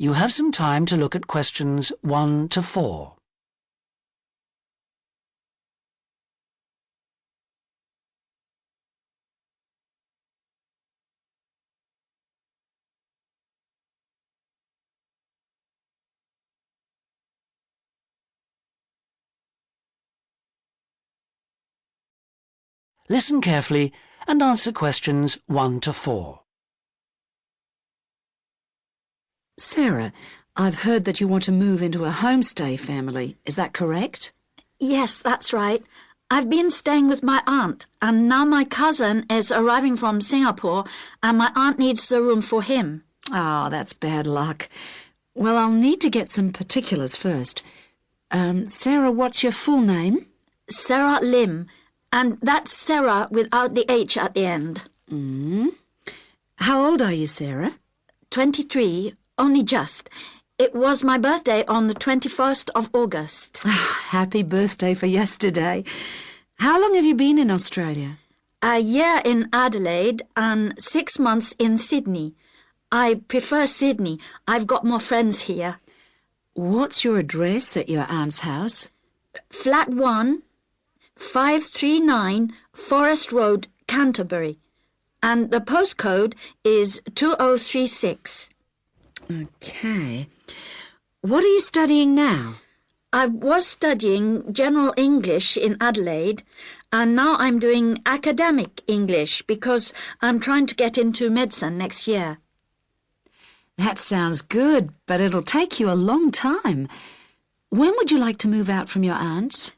You have some time to look at questions 1 to 4. Listen carefully and answer questions 1 to 4. Sarah, I've heard that you want to move into a homestay family. Is that correct? Yes, that's right. I've been staying with my aunt, and now my cousin is arriving from Singapore, and my aunt needs the room for him. Oh, that's bad luck. Well, I'll need to get some particulars first. Sarah, what's your full name? Sarah Lim, and that's Sarah without the H at the end. How old are you, Sarah? 23, only just. It was my birthday on the 21st of August. Happy birthday for yesterday. How long have you been in Australia? A year in Adelaide and 6 months in Sydney. I prefer Sydney. I've got more friends here. What's your address at your aunt's house? Flat 1, 539 Forest Road, Canterbury. And the postcode is 2036. Okay. What are you studying now? I was studying General English in Adelaide, and now I'm doing Academic English because I'm trying to get into medicine next year. That sounds good, but it'll take you a long time. When would you like to move out from your aunt's?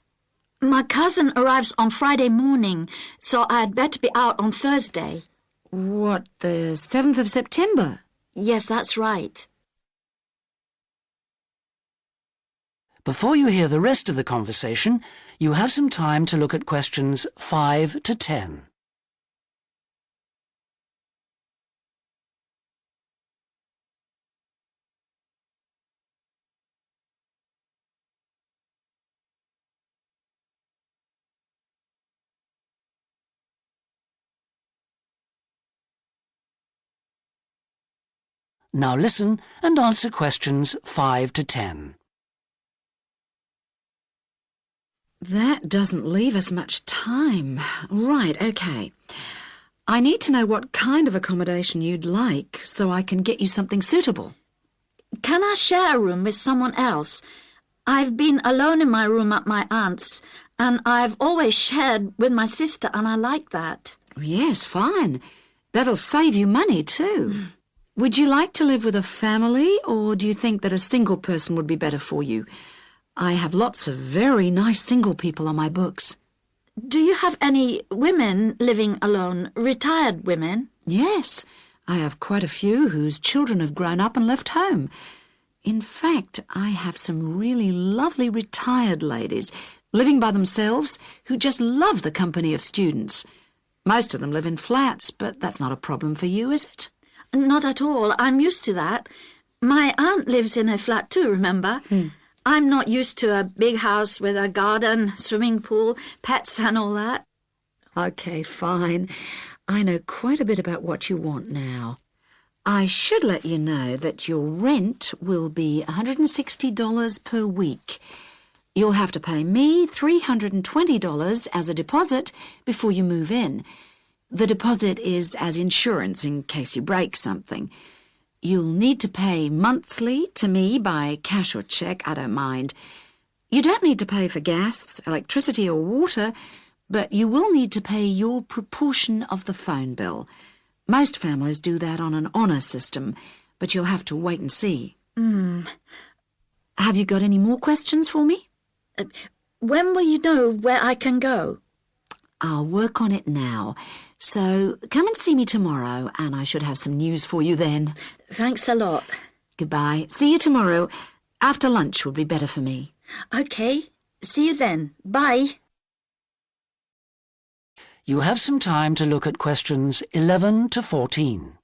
My cousin arrives on Friday morning, so I'd better be out on Thursday. What, the 7th of September? Yes, that's right. Before you hear the rest of the conversation, you have some time to look at questions 5 to 10. Now listen and answer questions 5 to 10. That doesn't leave us much time. Right, okay. I need to know what kind of accommodation you'd like so I can get you something suitable. Can I share a room with someone else? I've been alone in my room at my aunt's, and I've always shared with my sister, and I like that. Yes, fine. That'll save you money too. Would you like to live with a family, or do you think that a single person would be better for you? I have lots of very nice single people on my books. Do you have any women living alone, retired women? Yes, I have quite a few whose children have grown up and left home. In fact, I have some really lovely retired ladies living by themselves who just love the company of students. Most of them live in flats, but that's not a problem for you, is it? Not at all. I'm used to that. My aunt lives in a flat too, remember? I'm not used to a big house with a garden, swimming pool, pets and all that. Okay, fine. I know quite a bit about what you want now. I should let you know that your rent will be $160 per week. You'll have to pay me $320 as a deposit before you move in. The deposit is as insurance in case you break something. You'll need to pay monthly to me by cash or cheque, I don't mind. You don't need to pay for gas, electricity or water, but you will need to pay your proportion of the phone bill. Most families do that on an honour system, but you'll have to wait and see. Have you got any more questions for me? When will you know where I can go? I'll work on it now. So come and see me tomorrow, and I should have some news for you then. Thanks a lot. Goodbye. See you tomorrow. After lunch would be better for me. Okay. See you then. Bye. You have some time to look at questions 11 to 14.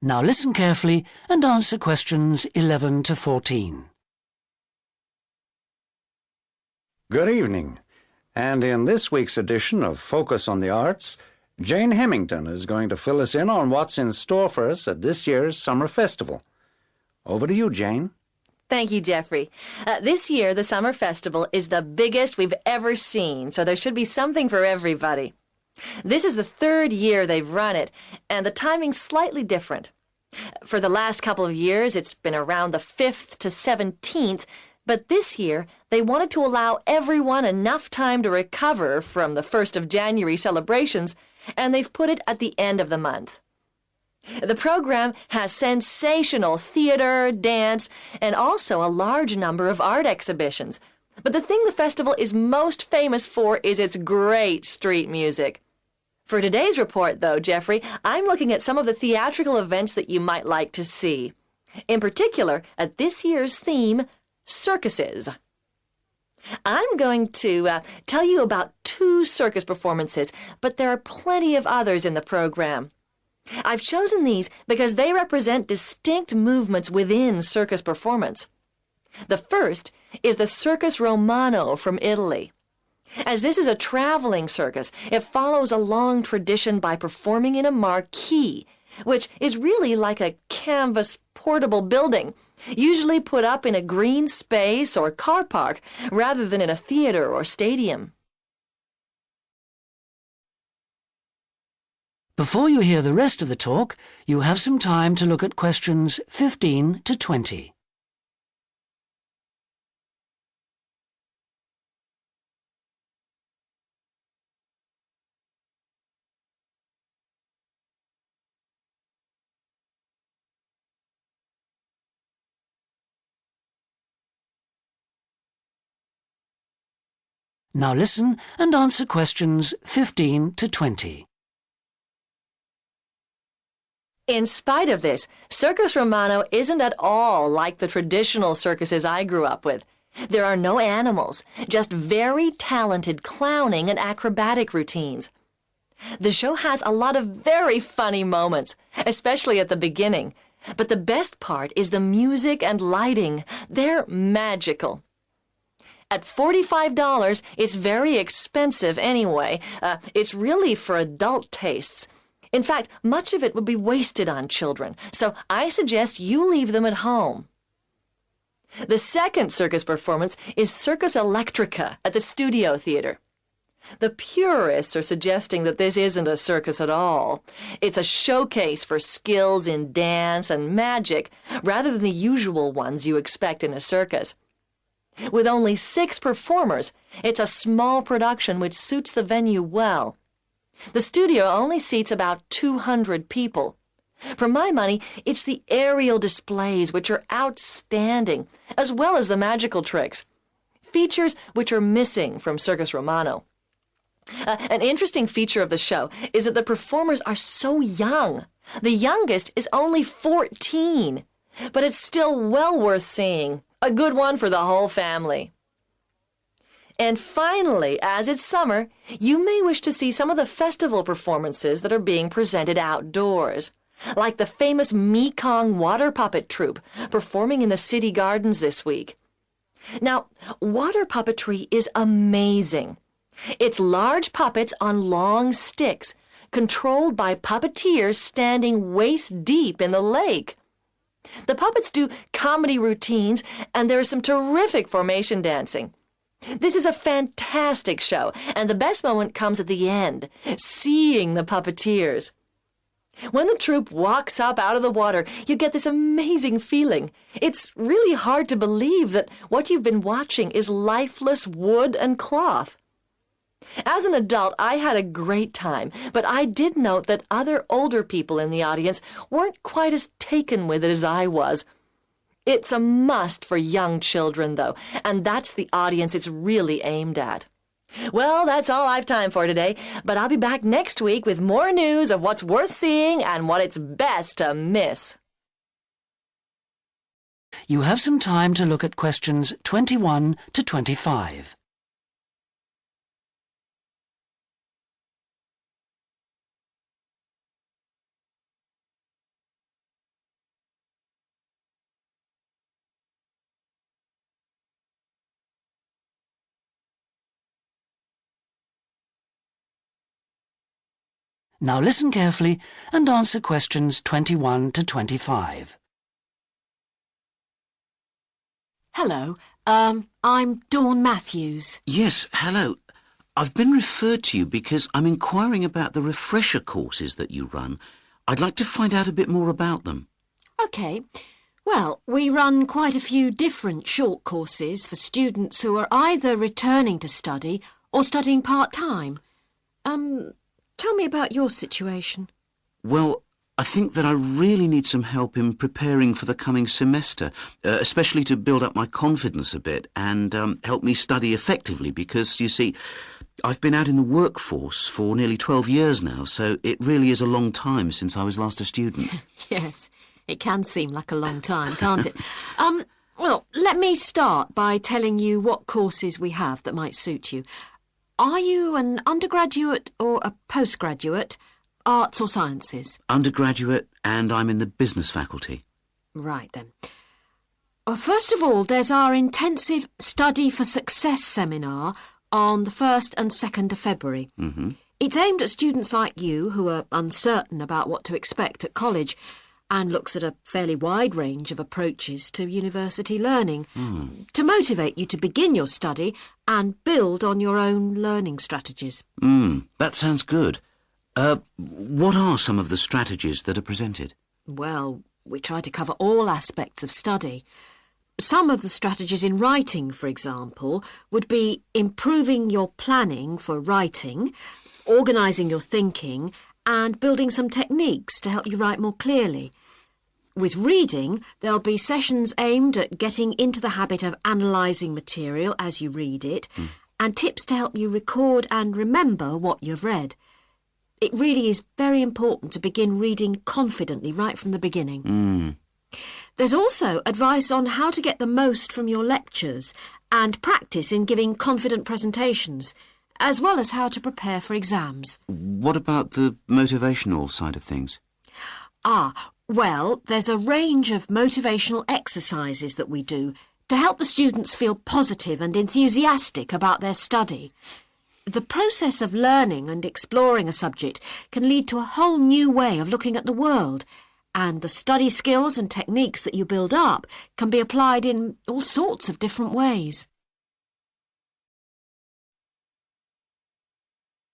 Now listen carefully and answer questions 11 to 14. Good evening. And in this week's edition of Focus on the Arts, Jane Hemington is going to fill us in on what's in store for us at this year's Summer Festival. Over to you, Jane. Thank you, Jeffrey. This year, the Summer Festival is the biggest we've ever seen, so there should be something for everybody. This is the third year they've run it, and the timing's slightly different. For the last couple of years, it's been around the 5th to 17th, but this year, they wanted to allow everyone enough time to recover from the 1st of January celebrations, and they've put it at the end of the month. The program has sensational theater, dance, and also a large number of art exhibitions. But the thing the festival is most famous for is its great street music. For today's report, though, Jeffrey, I'm looking at some of the theatrical events that you might like to see. In particular, at this year's theme, circuses. I'm going to tell you about 2 circus performances, but there are plenty of others in the program. I've chosen these because they represent distinct movements within circus performance. The first is the Circus Romano from Italy. As this is a traveling circus, it follows a long tradition by performing in a marquee, which is really like a canvas portable building, usually put up in a green space or car park rather than in a theater or stadium. Before you hear the rest of the talk, you have some time to look at questions 15 to 20. Now listen and answer questions 15 to 20. In spite of this, Circus Romano isn't at all like the traditional circuses I grew up with. There are no animals, just very talented clowning and acrobatic routines. The show has a lot of very funny moments, especially at the beginning. But the best part is the music and lighting. They're magical. At $45, it's very expensive anyway. It's really for adult tastes. In fact, much of it would be wasted on children, so I suggest you leave them at home. The second circus performance is Circus Electrica at the Studio Theater. The purists are suggesting that this isn't a circus at all. It's a showcase for skills in dance and magic, rather than the usual ones you expect in a circus. With only 6 performers, it's a small production which suits the venue well. The studio only seats about 200 people. For my money, it's the aerial displays which are outstanding, as well as the magical tricks, features which are missing from Circus Romano. An interesting feature of the show is that the performers are so young. The youngest is only 14, but it's still well worth seeing. A good one for the whole family. And finally, as it's summer, you may wish to see some of the festival performances that are being presented outdoors, like the famous Mekong water puppet troupe performing in the city gardens this week. Now, water puppetry is amazing. It's large puppets on long sticks, controlled by puppeteers standing waist deep in the lake. The puppets do comedy routines, and there is some terrific formation dancing. This is a fantastic show, and the best moment comes at the end, seeing the puppeteers. When the troupe walks up out of the water, you get this amazing feeling. It's really hard to believe that what you've been watching is lifeless wood and cloth. As an adult, I had a great time, but I did note that other older people in the audience weren't quite as taken with it as I was. It's a must for young children, though, and that's the audience it's really aimed at. Well, that's all I've time for today, but I'll be back next week with more news of what's worth seeing and what it's best to miss. You have some time to look at questions 21 to 25. Now listen carefully and answer questions 21 to 25. Hello, I'm Dawn Matthews. Yes, hello. I've been referred to you because I'm inquiring about the refresher courses that you run. I'd like to find out a bit more about them. OK. Well, we run quite a few different short courses for students who are either returning to study or studying part-time. Tell me about your situation. Well, I think that I really need some help in preparing for the coming semester, especially to build up my confidence a bit and help me study effectively because, you see, I've been out in the workforce for nearly 12 years now, so it really is a long time since I was last a student. Yes, it can seem like a long time, can't it? Well, let me start by telling you what courses we have that might suit you. Are you an undergraduate or a postgraduate, arts or sciences? Undergraduate, and I'm in the business faculty. Right then. Well, first of all, there's our intensive Study for Success seminar on the 1st and 2nd of February. Mm-hmm. It's aimed at students like you who are uncertain about what to expect at college and looks at a fairly wide range of approaches to university learning to motivate you to begin your study and build on your own learning strategies. That sounds good. What are some of the strategies that are presented? Well, we try to cover all aspects of study. Some of the strategies in writing, for example, would be improving your planning for writing, organising your thinking, and building some techniques to help you write more clearly. With reading, there'll be sessions aimed at getting into the habit of analysing material as you read it, and tips to help you record and remember what you've read. It really is very important to begin reading confidently right from the beginning. There's also advice on how to get the most from your lectures and practice in giving confident presentations, as well as how to prepare for exams. What about the motivational side of things? Well, there's a range of motivational exercises that we do to help the students feel positive and enthusiastic about their study. The process of learning and exploring a subject can lead to a whole new way of looking at the world, and the study skills and techniques that you build up can be applied in all sorts of different ways.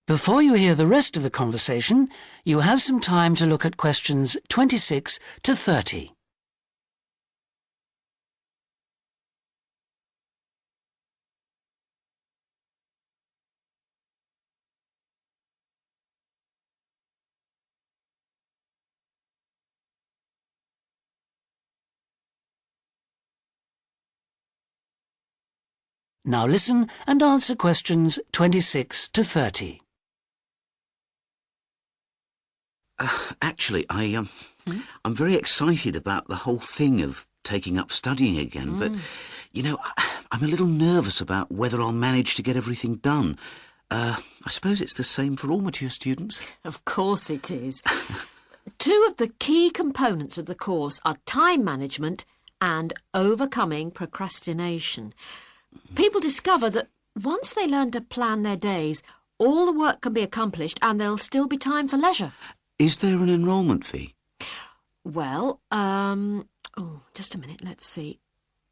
Before you hear the rest of the conversation, you have some time to look at questions 26 to 30. Now listen and answer questions 26 to 30. Actually, I'm very excited about the whole thing of taking up studying again, but, I'm a little nervous about whether I'll manage to get everything done. I suppose it's the same for all mature students. Of course it is. Two of the key components of the course are time management and overcoming procrastination. People discover that once they learn to plan their days, all the work can be accomplished and there'll still be time for leisure. Is there an enrolment fee? Well, just a minute, let's see.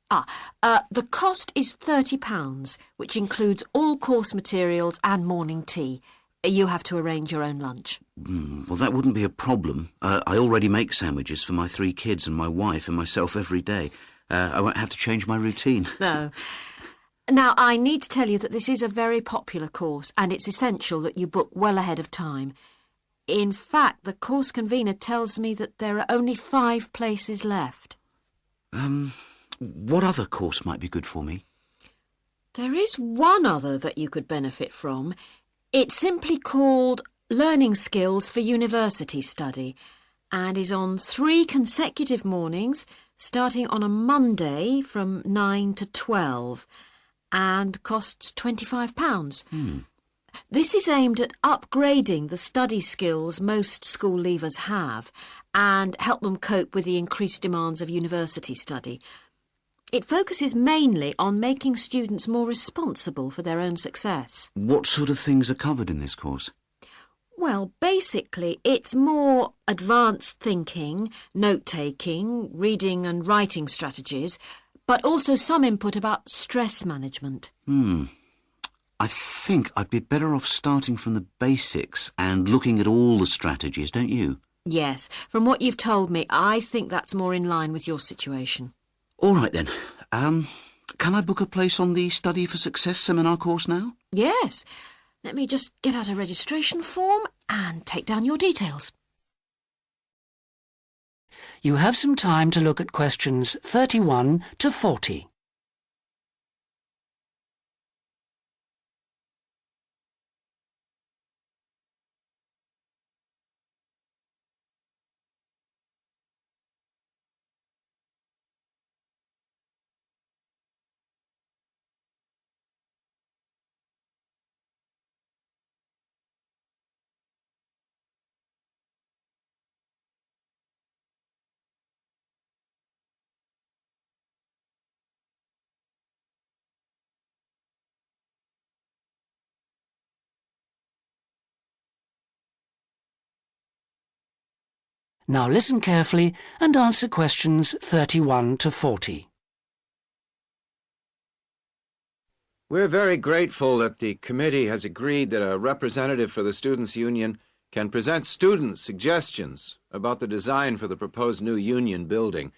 The cost is £30, which includes all course materials and morning tea. You have to arrange your own lunch. Well, that wouldn't be a problem. I already make sandwiches for my 3 kids and my wife and myself every day. I won't have to change my routine. No. Now, I need to tell you that this is a very popular course and it's essential that you book well ahead of time. In fact, the course convener tells me that there are only 5 places left. What other course might be good for me? There is one other that you could benefit from. It's simply called Learning Skills for University Study and is on 3 consecutive mornings, starting on a Monday from 9 to 12, and costs £25. This is aimed at upgrading the study skills most school leavers have and help them cope with the increased demands of university study. It focuses mainly on making students more responsible for their own success. What sort of things are covered in this course? Well, basically, it's more advanced thinking, note-taking, reading and writing strategies, but also some input about stress management. I think I'd be better off starting from the basics and looking at all the strategies, don't you? Yes, from what you've told me, I think that's more in line with your situation. All right then. Can I book a place on the Study for Success seminar course now? Yes. Let me just get out a registration form and take down your details. You have some time to look at questions 31 to 40. Now listen carefully and answer questions 31 to 40. We're very grateful that the committee has agreed that a representative for the Students' Union can present student suggestions about the design for the proposed new union building.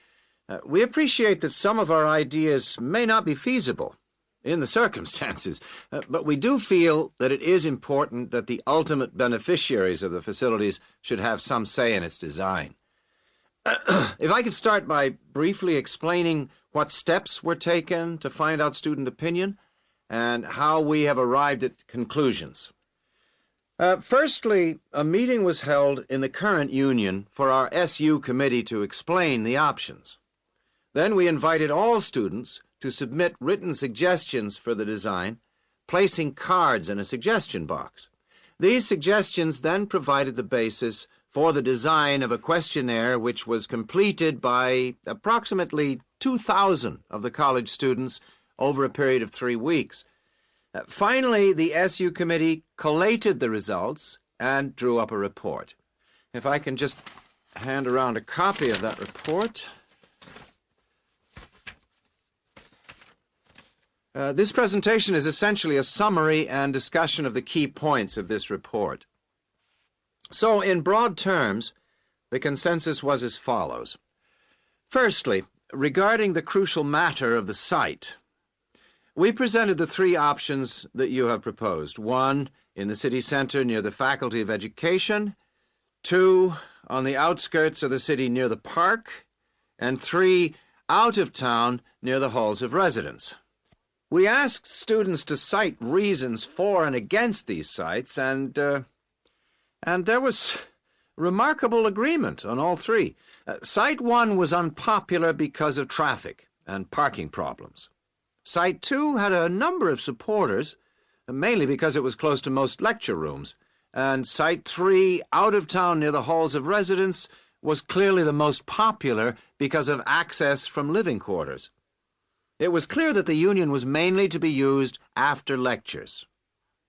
We appreciate that some of our ideas may not be feasible in the circumstances, but we do feel that it is important that the ultimate beneficiaries of the facilities should have some say in its design. If I could start by briefly explaining what steps were taken to find out student opinion and how we have arrived at conclusions. Firstly, a meeting was held in the current union for our SU committee to explain the options. Then we invited all students to submit written suggestions for the design, placing cards in a suggestion box. These suggestions then provided the basis for the design of a questionnaire which was completed by approximately 2,000 of the college students over a period of 3 weeks. Finally, the SU committee collated the results and drew up a report. If I can just hand around a copy of that report. This presentation is essentially a summary and discussion of the key points of this report. So, in broad terms, the consensus was as follows. Firstly, regarding the crucial matter of the site, we presented the 3 options that you have proposed. 1, in the city center near the Faculty of Education. 2, on the outskirts of the city near the park. And 3, out of town near the halls of residence. We asked students to cite reasons for and against these sites, and there was remarkable agreement on all 3. Site 1 was unpopular because of traffic and parking problems. Site 2 had a number of supporters, mainly because it was close to most lecture rooms. And Site 3, out of town near the halls of residence, was clearly the most popular because of access from living quarters. It was clear that the union was mainly to be used after lectures.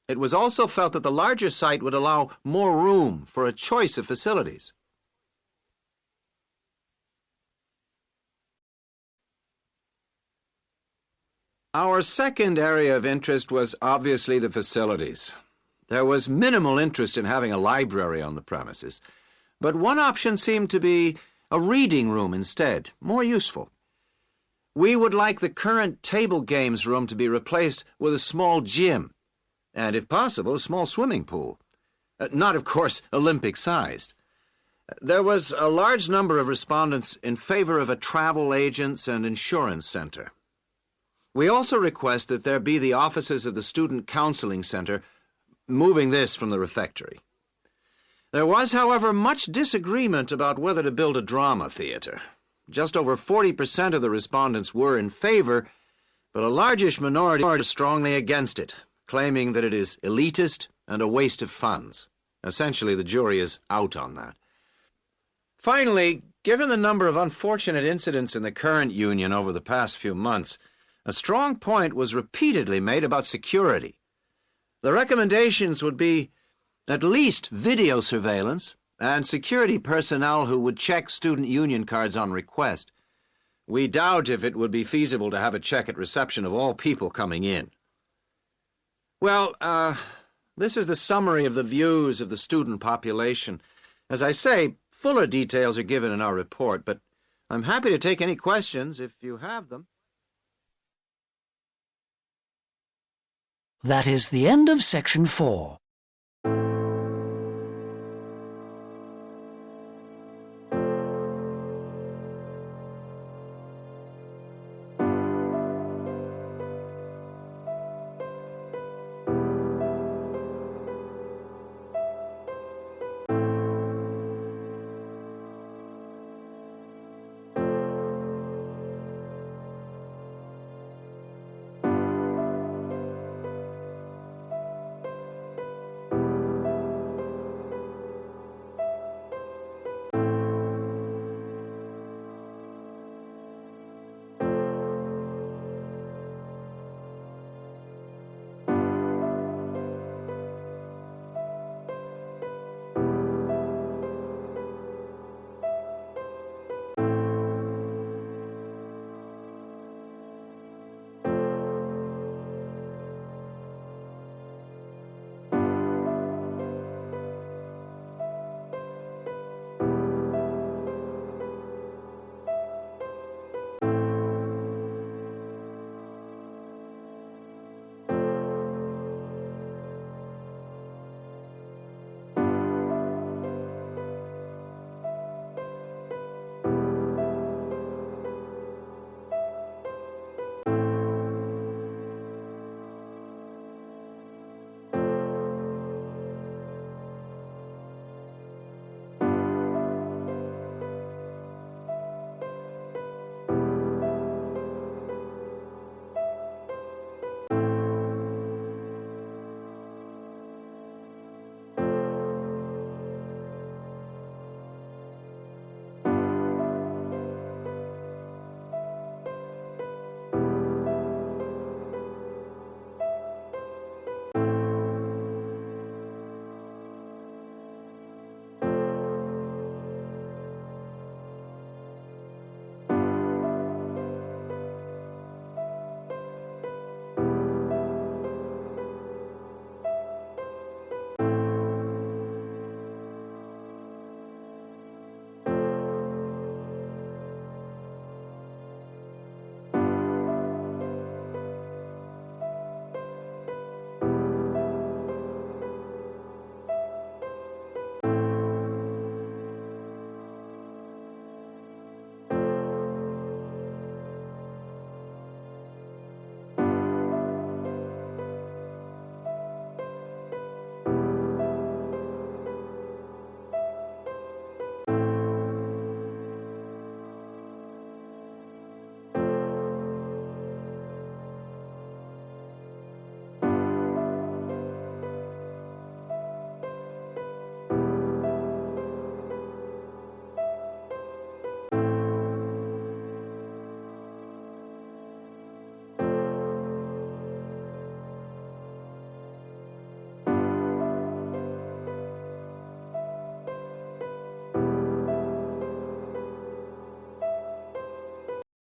It was also felt that the larger site would allow more room for a choice of facilities. Our second area of interest was obviously the facilities. There was minimal interest in having a library on the premises, but one option seemed to be a reading room instead, more useful. We would like the current table games room to be replaced with a small gym, and if possible, a small swimming pool. Not, of course, Olympic-sized. There was a large number of respondents in favor of a travel agents and insurance center. We also request that there be the offices of the Student Counseling Center, moving this from the refectory. There was, however, much disagreement about whether to build a drama theater. Just over 40% of the respondents were in favor, but a largish minority are strongly against it, claiming that it is elitist and a waste of funds. Essentially, the jury is out on that. Finally, given the number of unfortunate incidents in the current union over the past few months, a strong point was repeatedly made about security. The recommendations would be At least video surveillance and security personnel who would check student union cards on request. We doubt if it would be feasible to have a check at reception of all people coming in. Well, this is the summary of the views of the student population. As I say, fuller details are given in our report, but I'm happy to take any questions if you have them. That is the end of section 4.